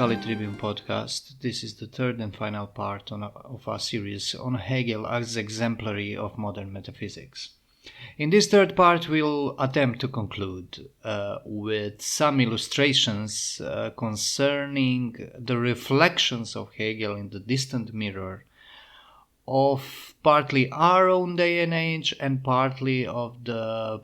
Kali Tribune podcast. This is the third and final part of our series on Hegel as exemplary of modern metaphysics. In this third part, we'll attempt to conclude with some illustrations concerning the reflections of Hegel in the distant mirror of partly our own day and age and partly of the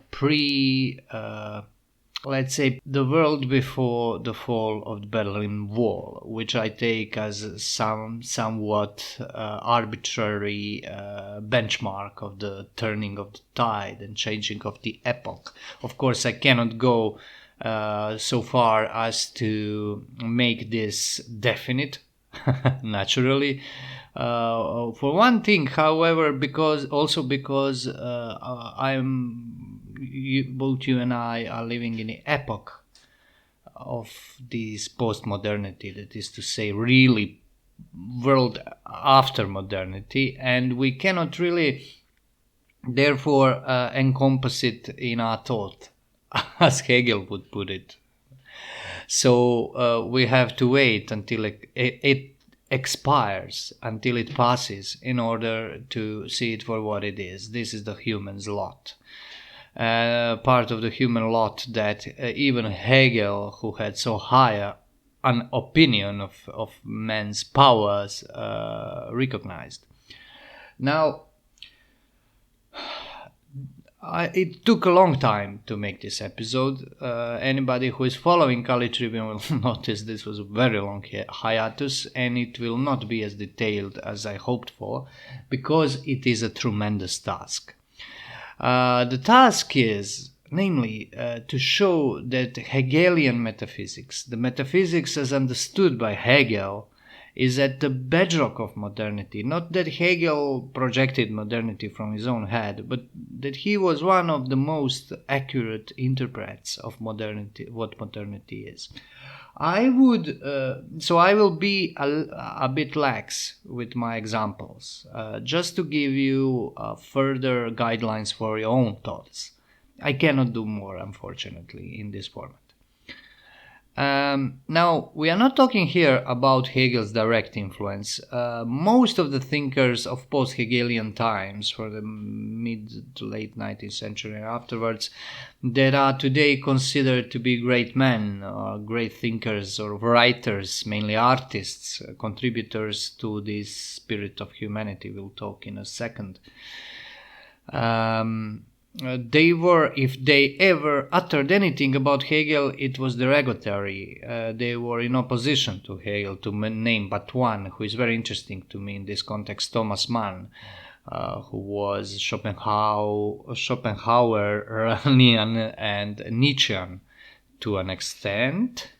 let's say, the world before the fall of the Berlin Wall, which I take as somewhat arbitrary benchmark of the turning of the tide and changing of the epoch. Of course, I cannot go so far as to make this definite, naturally. For one thing, however, because both you and I are living in the epoch of this post-modernity, that is to say, really world after modernity, and we cannot really, therefore, encompass it in our thought, as Hegel would put it. So we have to wait until it expires, until it passes, in order to see it for what it is. This is the human's lot. Part of the human lot that even Hegel, who had so high an opinion of man's powers, recognized. Now, it took a long time to make this episode. Anybody who is following Kali Tribune will notice this was a very long hiatus, and it will not be as detailed as I hoped for, because it is a tremendous task. The task is, namely, to show that Hegelian metaphysics, the metaphysics as understood by Hegel, is at the bedrock of modernity. Not that Hegel projected modernity from his own head, but that he was one of the most accurate interprets of modernity, what modernity is. I will be a bit lax with my examples, just to give you further guidelines for your own thoughts. I cannot do more, unfortunately, in this format. Now, we are not talking here about Hegel's direct influence. Most of the thinkers of post-Hegelian times, for the mid to late 19th century and afterwards, that are today considered to be great men, or great thinkers, or writers, mainly artists, contributors to this spirit of humanity. We'll talk in a second. They were, if they ever uttered anything about Hegel, it was derogatory. They were in opposition to Hegel, to name but one, who is very interesting to me in this context, Thomas Mann, who was Schopenhauerian and Nietzschean to an extent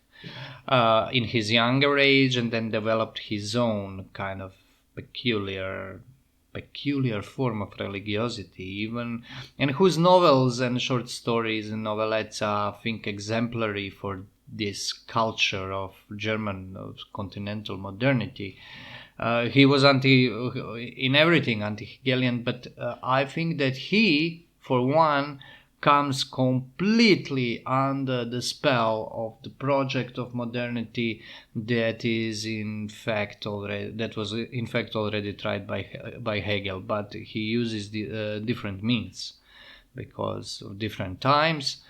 in his younger age, and then developed his own kind of peculiar form of religiosity even, and whose novels and short stories and novelettes are, I think, exemplary for this culture of German continental modernity. He was anti-Hegelian, but I think that he, for one, comes completely under the spell of the project of modernity that was in fact already tried by Hegel, but he uses the different means because of different times.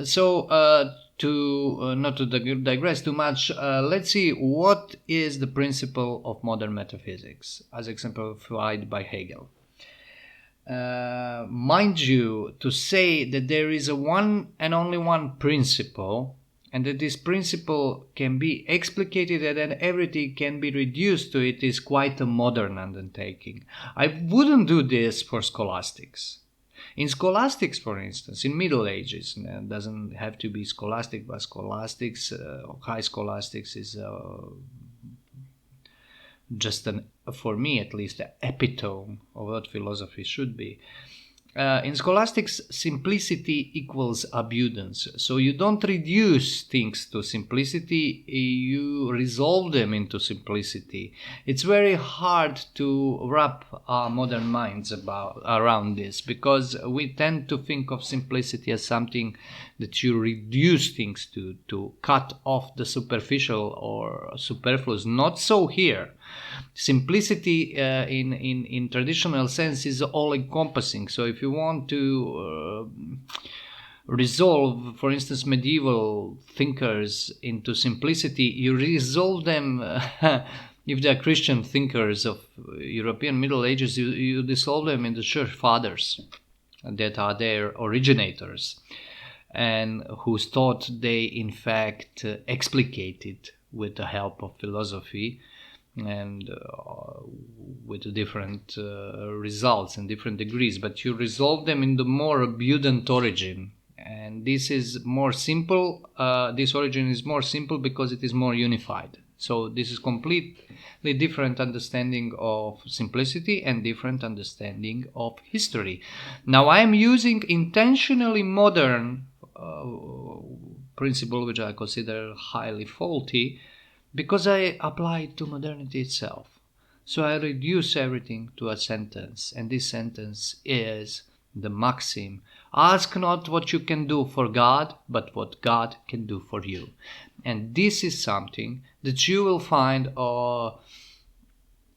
So not to digress too much, let's see what is the principle of modern metaphysics as exemplified by Hegel. Mind you, to say that there is a one and only one principle, and that this principle can be explicated and that everything can be reduced to it, is quite a modern undertaking. I wouldn't do this for scholastics. In scholastics, for instance, in Middle Ages, it doesn't have to be scholastic, but scholastics, high scholastics is just for me at least, the epitome of what philosophy should be. In scholastics, simplicity equals abundance. So you don't reduce things to simplicity, you resolve them into simplicity. It's very hard to wrap our modern minds around this, because we tend to think of simplicity as something that you reduce things to cut off the superficial or superfluous. Not so here. Simplicity in traditional sense is all encompassing. So if you want to resolve, for instance, medieval thinkers into simplicity, you resolve them if they are Christian thinkers of European Middle Ages, you dissolve them in the church fathers that are their originators, and whose thought they in fact explicated with the help of philosophy, and with different results and different degrees. But you resolve them in the more abundant origin, and this is more simple. This origin is more simple because it is more unified. So this is completely different understanding of simplicity and different understanding of history. Now I am using intentionally modern principle, which I consider highly faulty, because I apply it to modernity itself. So I reduce everything to a sentence, and this sentence is the maxim: ask not what you can do for God, but what God can do for you. And this is something that you will find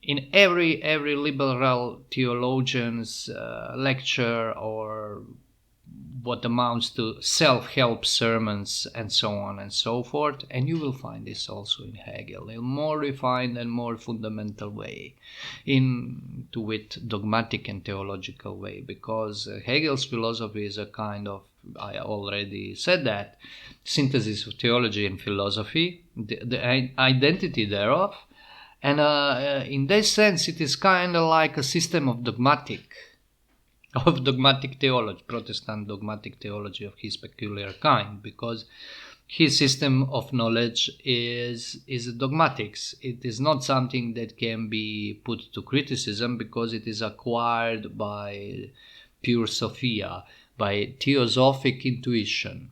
in every liberal theologian's lecture, or what amounts to self-help sermons and so on and so forth. And you will find this also in Hegel in a more refined and more fundamental way, to wit, dogmatic and theological way, because Hegel's philosophy is a kind of, I already said that, synthesis of theology and philosophy, the identity thereof. And in this sense, it is kind of like a system of dogmatic theology, Protestant dogmatic theology of his peculiar kind, because his system of knowledge is dogmatics. It is not something that can be put to criticism, because it is acquired by pure Sophia, by theosophic intuition,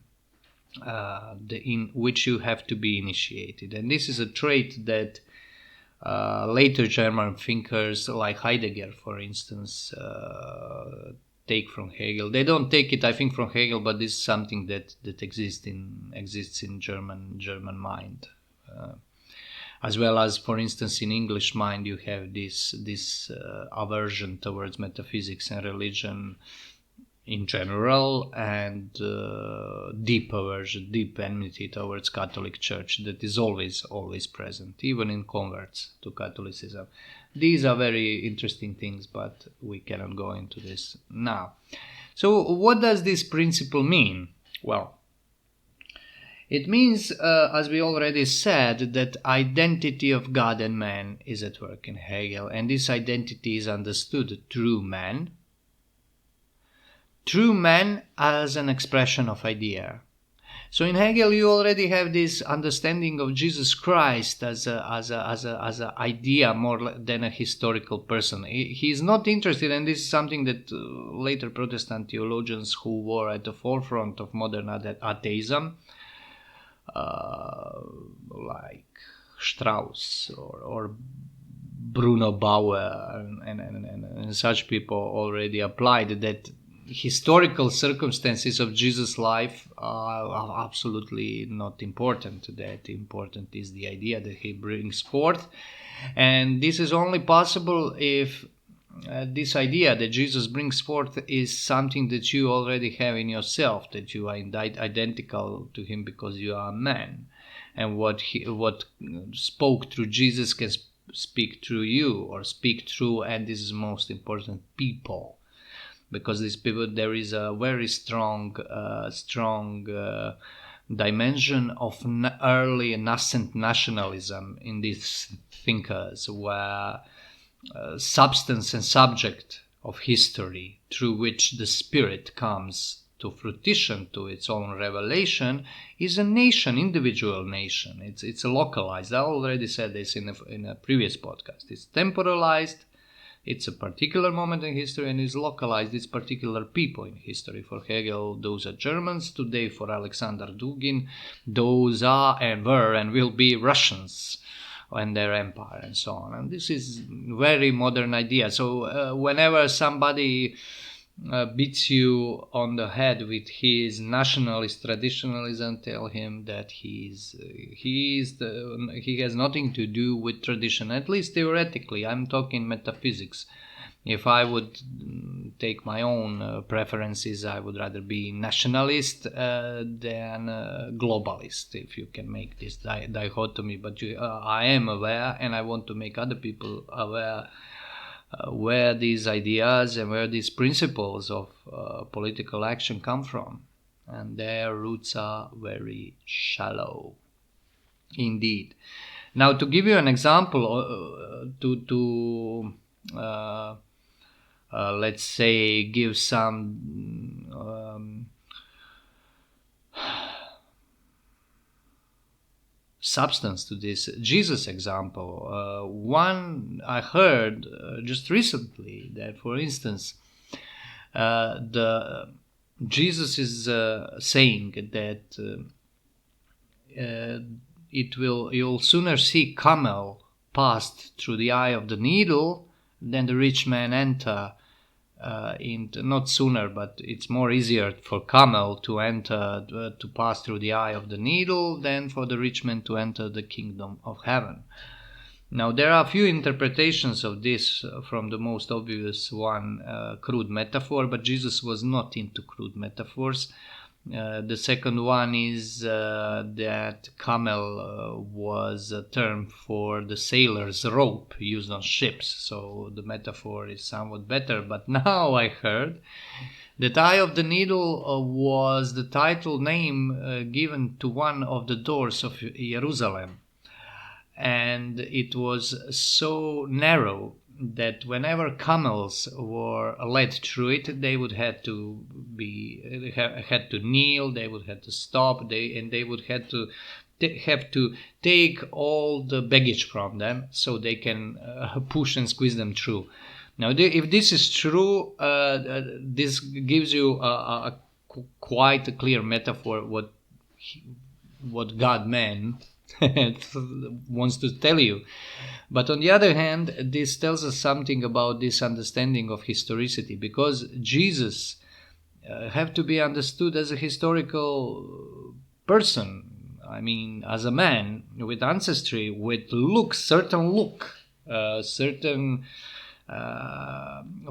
in which you have to be initiated. And this is a trait that later German thinkers like Heidegger, for instance, take from Hegel. They don't take it, I think, from Hegel, but this is something that exists in German mind, as well as, for instance, in English mind, you have this aversion towards metaphysics and religion in general, and deep aversion, deep enmity towards Catholic Church that is always present, even in converts to Catholicism. These are very interesting things, but we cannot go into this now. So what does this principle mean? Well, it means, as we already said, that identity of God and man is at work in Hegel, and this identity is understood through man as an expression of idea. So in Hegel, you already have this understanding of Jesus Christ as a idea more than a historical person. He is not interested, and this is something that later Protestant theologians who were at the forefront of modern atheism, like Strauss or Bruno Bauer and such people, already applied that historical circumstances of Jesus' life are absolutely not important. That important is the idea that he brings forth, and this is only possible if this idea that Jesus brings forth is something that you already have in yourself, that you are identical to him because you are a man, and what spoke through Jesus can speak through you, or speak through, and this is most important, people. Because these people, there is a very strong dimension of early nascent nationalism in these thinkers, where substance and subject of history, through which the spirit comes to fruition, to its own revelation, is a nation, individual nation. It's localized. I already said this in a previous podcast. It's temporalized, It's a particular moment in history and is localized. It's particular people in history. For Hegel, those are Germans. Today, for Alexander Dugin, those are and were and will be Russians and their empire and so on. And this is very modern idea. So whenever somebody beats you on the head with his nationalist traditionalism, tell him that he has nothing to do with tradition, at least theoretically. I'm talking metaphysics. If I would take my own preferences, I would rather be nationalist than globalist, if you can make this dichotomy. But I am aware, and I want to make other people aware where these ideas and where these principles of political action come from. And their roots are very shallow indeed. Now, to give you an example, let's say give some substance to this Jesus example. One I heard just recently that, for instance, Jesus is saying that you'll sooner see camel passed through the eye of the needle than the rich man enter not sooner, but it's more easier for camel to enter to pass through the eye of the needle than for the rich man to enter the kingdom of heaven. Now, there are a few interpretations of this, from the most obvious one, crude metaphor, but Jesus was not into crude metaphors. The second one is that camel was a term for the sailor's rope used on ships, so the metaphor is somewhat better. But now I heard that Eye of the Needle was the title name given to one of the doors of Jerusalem, and it was so narrow that whenever camels were led through it, they would have to kneel, they would have to stop, they would have to take all the baggage from them so they can push and squeeze them through. Now, if this is true, this gives you quite a clear metaphor what God meant wants to tell you. But on the other hand, this tells us something about this understanding of historicity, because Jesus have to be understood as a historical person. I mean, as a man with ancestry, with certain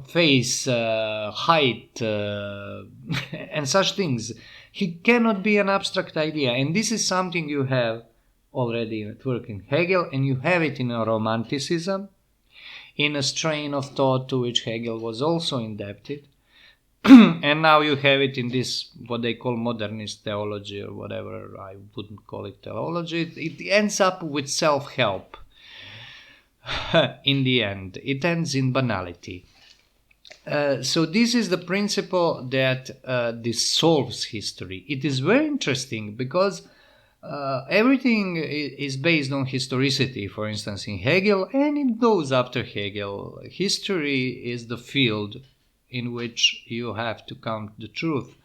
face, height, and such things. He cannot be an abstract idea, and this is something you have already at work in Hegel, and you have it in a Romanticism, in a strain of thought to which Hegel was also indebted. And now you have it in this, what they call modernist theology, or whatever. I wouldn't call it theology. It ends up with self-help. In the end, it ends in banality. So this is the principle that dissolves history. It is very interesting because everything is based on historicity. For instance, in Hegel and in those after Hegel, history is the field in which you have to count the truth.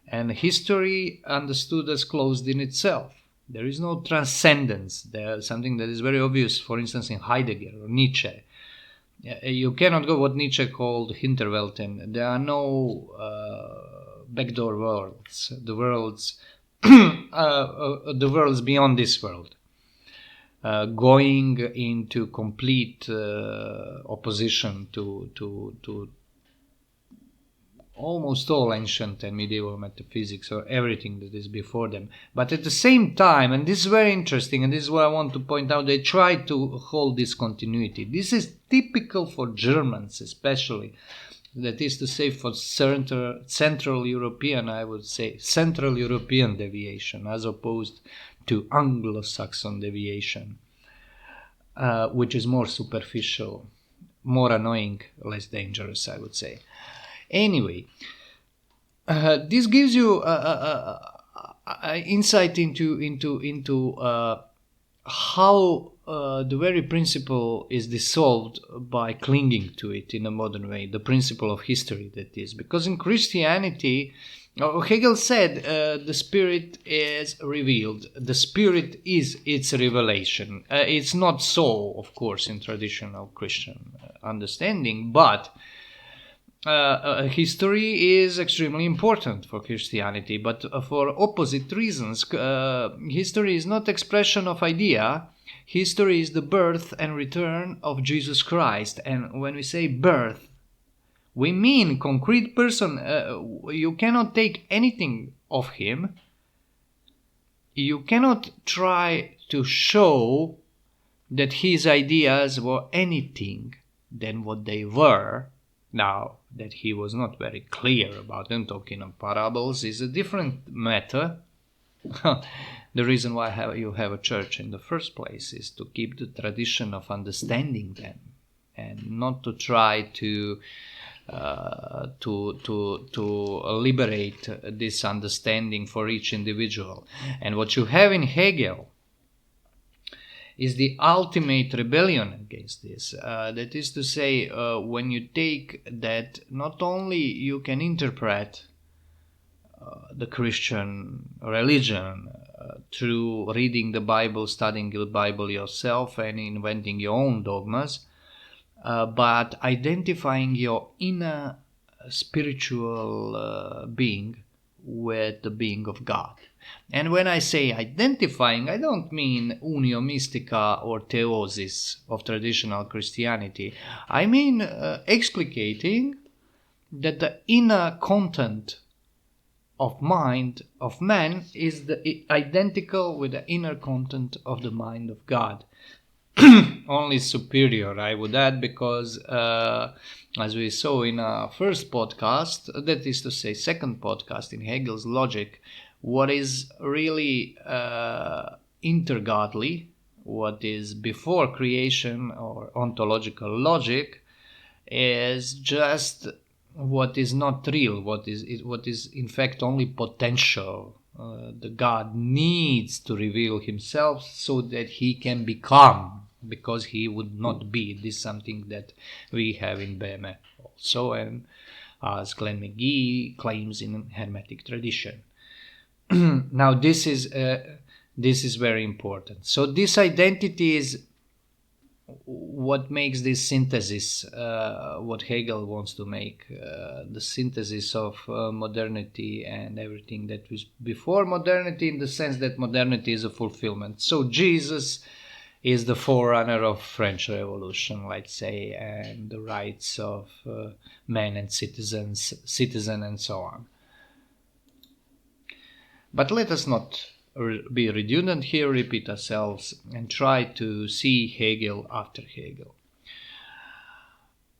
And history understood as closed in itself. There is no transcendence. There's something that is very obvious, for instance, in Heidegger or Nietzsche. You cannot go what Nietzsche called Hinterwelten. There are no backdoor worlds. The worlds beyond this world, going into complete opposition to almost all ancient and medieval metaphysics, or everything that is before them. But at the same time, and this is very interesting, and this is what I want to point out, they try to hold this continuity. This is typical for Germans especially. That is to say, for Central European, I would say, Central European deviation, as opposed to Anglo-Saxon deviation, which is more superficial, more annoying, less dangerous, I would say. Anyway, this gives you insight into how the very principle is dissolved by clinging to it in a modern way, the principle of history, that is. Because in Christianity, Hegel said the spirit is revealed. The spirit is its revelation. It's not so, of course, in traditional Christian understanding, but history is extremely important for Christianity, but for opposite reasons. History is not expression of idea. History is the birth and return of Jesus Christ. And when we say birth, we mean concrete person. You cannot take anything of him. You cannot try to show that his ideas were anything than what they were. Now, that he was not very clear about them, talking of parables, is a different matter. The reason why you have a church in the first place is to keep the tradition of understanding them, and not to try to liberate this understanding for each individual. And what you have in Hegel is the ultimate rebellion against this. That is to say, when you take that, not only you can interpret the Christian religion through reading the Bible, studying the Bible yourself, and inventing your own dogmas, but identifying your inner spiritual being with the being of God. And when I say identifying, I don't mean unio mystica or theosis of traditional Christianity. I mean explicating that the inner content of mind of man is identical with the inner content of the mind of God. Only superior, I would add, because as we saw in our first podcast, that is to say second podcast in Hegel's logic, what is really intergodly, what is before creation or ontological logic, is just what is not real, what is in fact only potential. The God needs to reveal himself so that he can become, because he would not be. This is something that we have in Böhme also, and as Glenn McGee claims in Hermetic tradition. Now this is very important. So this identity is what makes this synthesis, what Hegel wants to make, the synthesis of modernity and everything that was before modernity, in the sense that modernity is a fulfillment. So Jesus is the forerunner of French Revolution, let's say, and the rights of men and citizen and so on. But let us not be redundant here, repeat ourselves, and try to see Hegel after Hegel.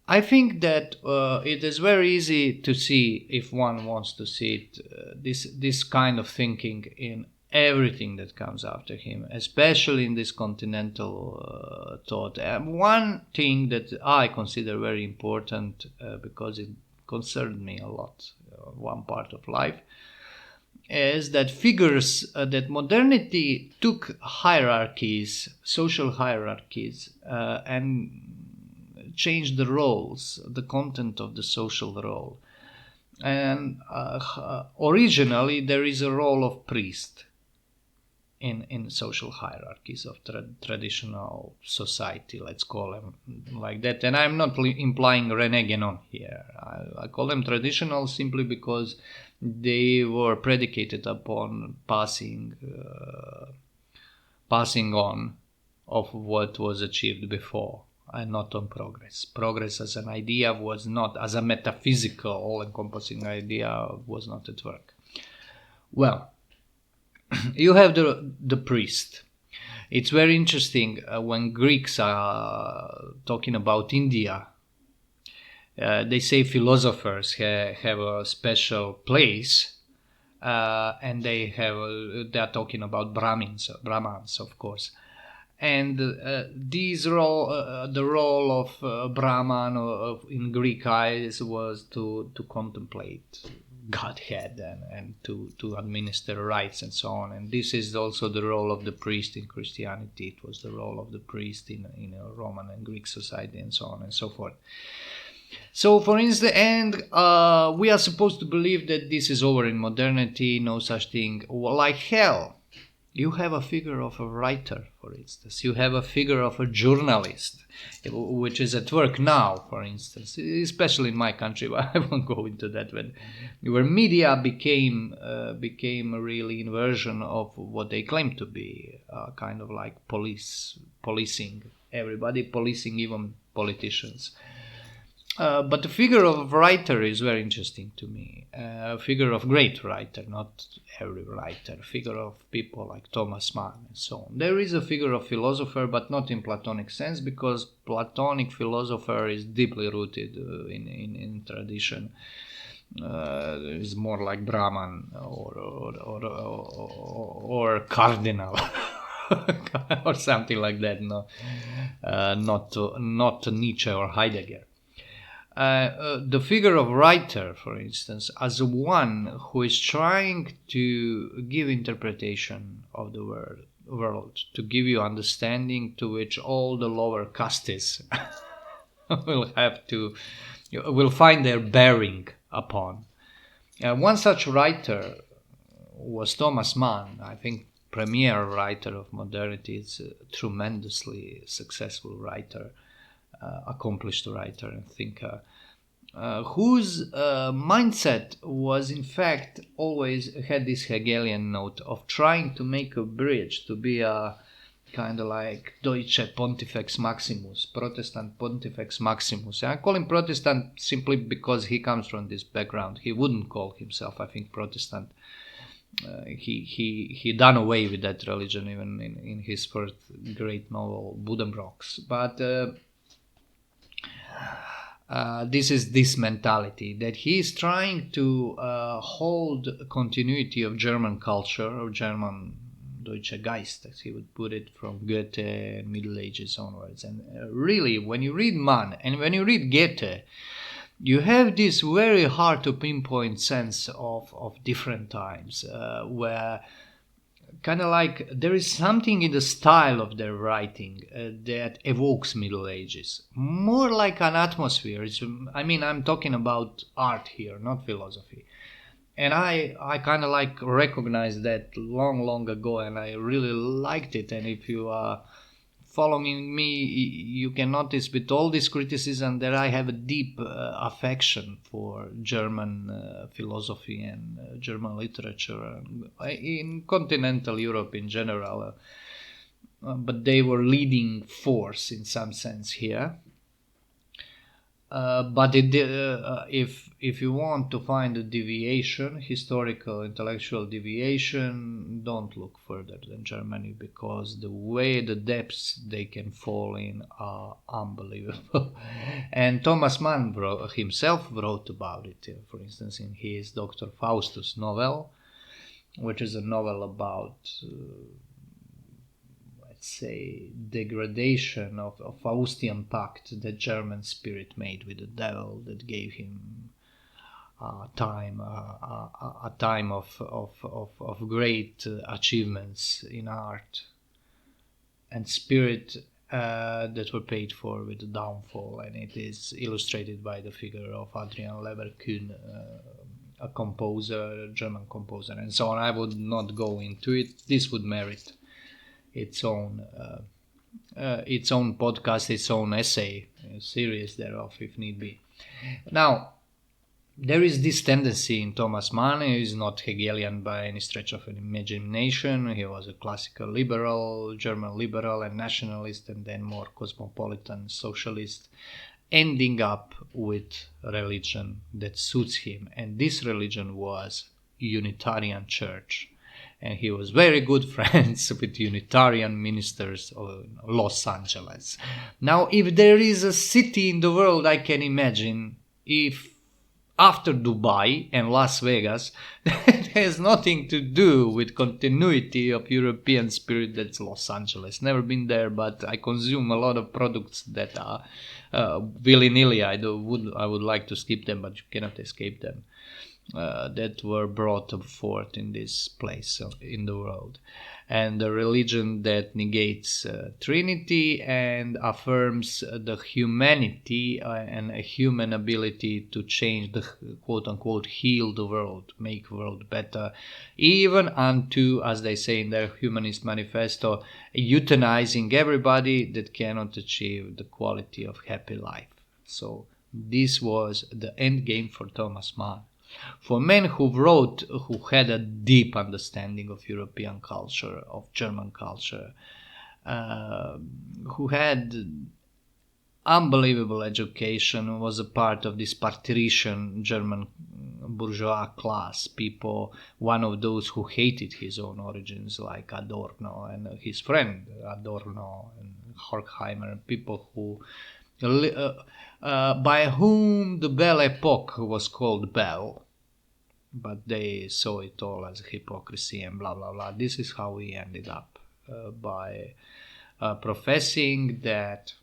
I think that it is very easy to see, if one wants to see it, this kind of thinking in everything that comes after him, especially in this continental thought. One thing that I consider very important, because it concerned me a lot, one part of life, is that figures that modernity took hierarchies, social hierarchies, and changed the roles, the content of the social role. And originally there is a role of priest in social hierarchies of traditional society, let's call them like that. And I'm not implying René Guénon here. I call them traditional simply because they were predicated upon passing on of what was achieved before, and not on progress. Progress as an idea was not, as a metaphysical all-encompassing idea, was not at work. Well, you have the priest. It's very interesting when Greeks are talking about India. They say philosophers have a special place, and they are talking about Brahmins, of course. And the role of Brahman in Greek eyes was to contemplate Godhead and to administer rites and so on. And this is also the role of the priest in Christianity. It was the role of the priest in a Roman and Greek society, and so on and so forth. So, for instance, and we are supposed to believe that this is over in modernity, no such thing. Well, like hell, you have a figure of a writer, for instance. You have a figure of a journalist, which is at work now, for instance, especially in my country, but I won't go into that. But where media became a really inversion of what they claim to be, kind of like policing everybody, policing even politicians. But the figure of writer is very interesting to me. A figure of great writer, not every writer. A figure of people like Thomas Mann and so on. There is a figure of philosopher, but not in Platonic sense, because Platonic philosopher is deeply rooted in tradition. Is more like Brahman or Cardinal. Or something like that. No, not Nietzsche or Heidegger. The figure of writer, for instance, as one who is trying to give interpretation of the world, to give you understanding to which all the lower castes will find their bearing upon. One such writer was Thomas Mann, I think premier writer of modernity. It's a tremendously successful writer. Accomplished writer and thinker, whose mindset was in fact always had this Hegelian note of trying to make a bridge, to be a kind of like Deutsche Pontifex Maximus, Protestant Pontifex Maximus. I call him Protestant simply because he comes from this background. He wouldn't call himself, I think, Protestant. He done away with that religion even in his first great novel, Buddenbrooks. But this is this mentality that he is trying to hold continuity of German culture, or German Deutsche Geist, as he would put it, from Goethe and Middle Ages onwards. And really, when you read Mann and when you read Goethe, you have this very hard to pinpoint sense of different times, where kind of like there is something in the style of their writing that evokes Middle Ages, more like an atmosphere. I'm talking about art here, not philosophy. And I kind of like recognized that long ago, and I really liked it. And if you are following me, you can notice with all this criticism that I have a deep affection for German philosophy and German literature in continental Europe in general. But they were leading force in some sense here. But if you want to find a deviation, historical, intellectual deviation, don't look further than Germany, because the depths they can fall in are unbelievable. And Thomas Mann himself wrote about it, for instance, in his Dr. Faustus novel, which is a novel about say degradation of Faustian pact that German spirit made with the devil, that gave him a time of great achievements in art and spirit that were paid for with the downfall. And it is illustrated by the figure of Adrian Leverkühn, a composer, German composer, and so on. I would not go into it. This would merit its own podcast, its own essay, a series thereof, if need be. Now, there is this tendency in Thomas Mann. He is not Hegelian by any stretch of an imagination. He was a classical liberal, German liberal and nationalist, and then more cosmopolitan socialist, ending up with a religion that suits him. And this religion was Unitarian Church. And he was very good friends with Unitarian ministers of Los Angeles. Now, if there is a city in the world I can imagine, if after Dubai and Las Vegas, that has nothing to do with continuity of European spirit. That's Los Angeles. Never been there, but I consume a lot of products that are willy-nilly. I would like to skip them, but you cannot escape them. That were brought forth in this place in the world. And a religion that negates Trinity and affirms the humanity and a human ability to change the quote-unquote heal the world, make the world better, even unto, as they say in their Humanist Manifesto, euthanizing everybody that cannot achieve the quality of happy life. So this was the end game for Thomas Mann. For men who had a deep understanding of European culture, of German culture, who had unbelievable education, was a part of this patrician German bourgeois class, people, one of those who hated his own origins, like Adorno and his friend Adorno and Horkheimer, people who by whom the Belle Epoque was called Belle, but they saw it all as hypocrisy and blah blah blah. This is how we ended up by professing that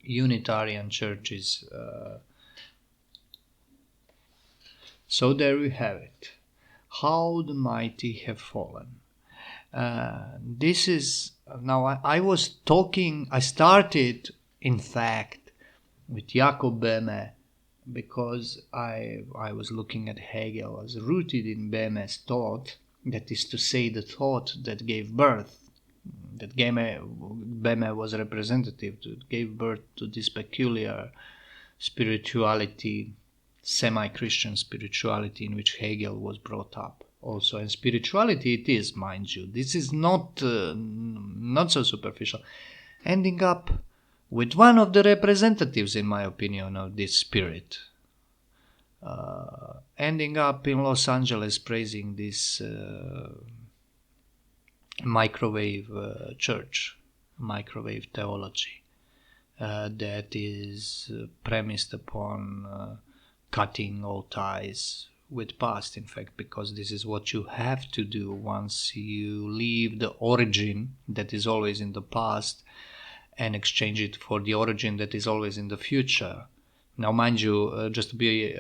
Unitarian churches. So there we have it. How the mighty have fallen. This is now. I started, in fact, with Jakob Böhme, because I was looking at Hegel as rooted in Böhme's thought, that is to say, the thought that gave birth, that Böhme was representative to, gave birth to this peculiar spirituality, semi-Christian spirituality in which Hegel was brought up also. And spirituality it is, mind you. This is not so superficial. Ending up with one of the representatives, in my opinion, of this spirit. Ending up in Los Angeles praising this microwave church, microwave theology that is premised upon cutting all ties with past, in fact, because this is what you have to do once you leave the origin that is always in the past and exchange it for the origin that is always in the future. Now, mind you, just to be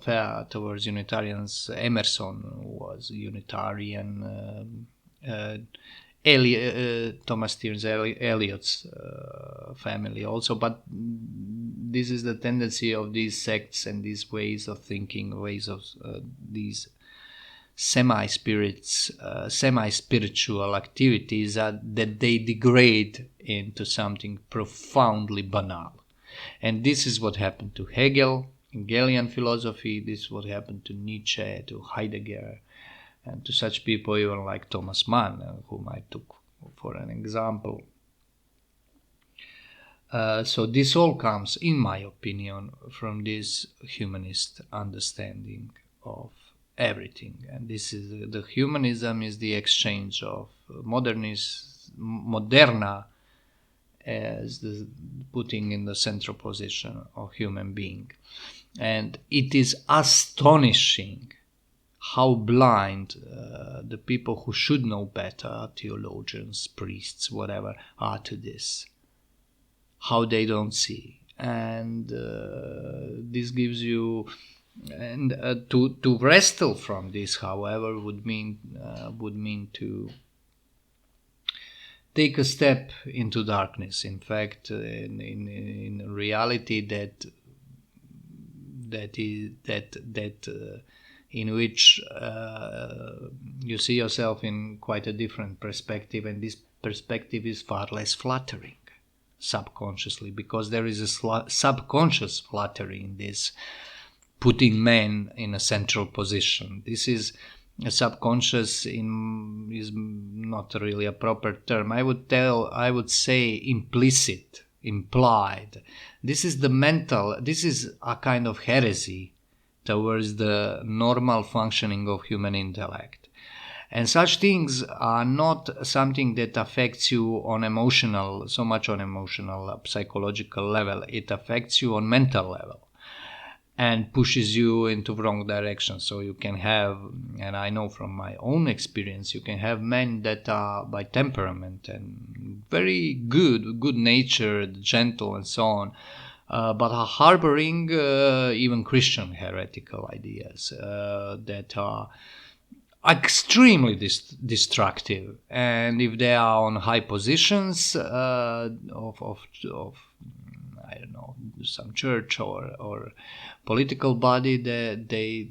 fair towards Unitarians, Emerson was Unitarian, Thomas Stearns Eliot's family also, but this is the tendency of these sects and these ways of thinking, ways of these semi-spiritual activities that they degrade into something profoundly banal. And this is what happened to Hegel, Hegelian philosophy. This is what happened to Nietzsche, to Heidegger, and to such people even like Thomas Mann, whom I took for an example. So this all comes, in my opinion, from this humanist understanding of everything. And this is the humanism is the exchange of moderna as the putting in the central position of human being. And it is astonishing how blind the people who should know better, theologians, priests, whatever, are to this. How they don't see. And this gives you... And to wrestle from this, however, would mean to take a step into darkness. In fact, in reality, in which you see yourself in quite a different perspective, and this perspective is far less flattering, subconsciously, because there is a subconscious flattery in this, putting men in a central position. This is a subconscious is not really a proper term. I would say implicit, implied. This is a kind of heresy towards the normal functioning of human intellect. And such things are not something that affects you on psychological level. It affects you on mental level. and pushes you into the wrong direction. So you can have, and I know from my own experience, you can have men that are by temperament and very good-natured, gentle, and so on, but are harboring even Christian heretical ideas that are extremely destructive. And if they are on high positions of I don't know, some church or political body, that they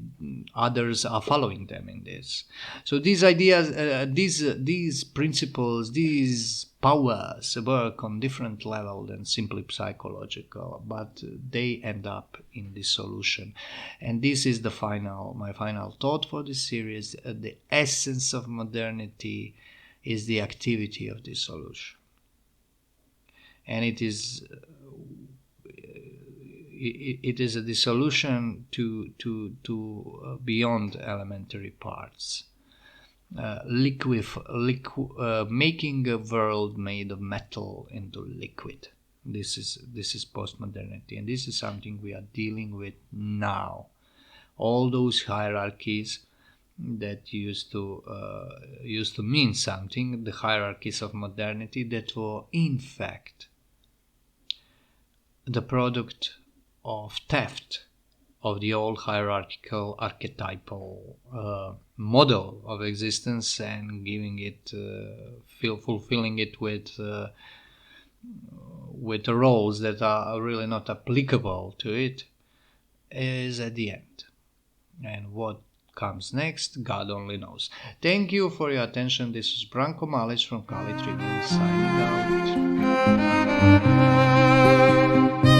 others are following them in this. So these ideas, these principles, these powers work on different level than simply psychological, but they end up in this solution. And this is my final thought for this series. The essence of modernity is the activity of this solution, and it is a dissolution to beyond elementary parts, making a world made of metal into liquid. This is post-modernity, and this is something we are dealing with now. All those hierarchies that used to mean something, the hierarchies of modernity, that were in fact the product of theft of the old hierarchical archetypal model of existence, and giving it fulfilling it with roles that are really not applicable to it, is at the end. And what comes next, God only knows. Thank you for your attention. This is Branko Malic from Kali Tribune signing out.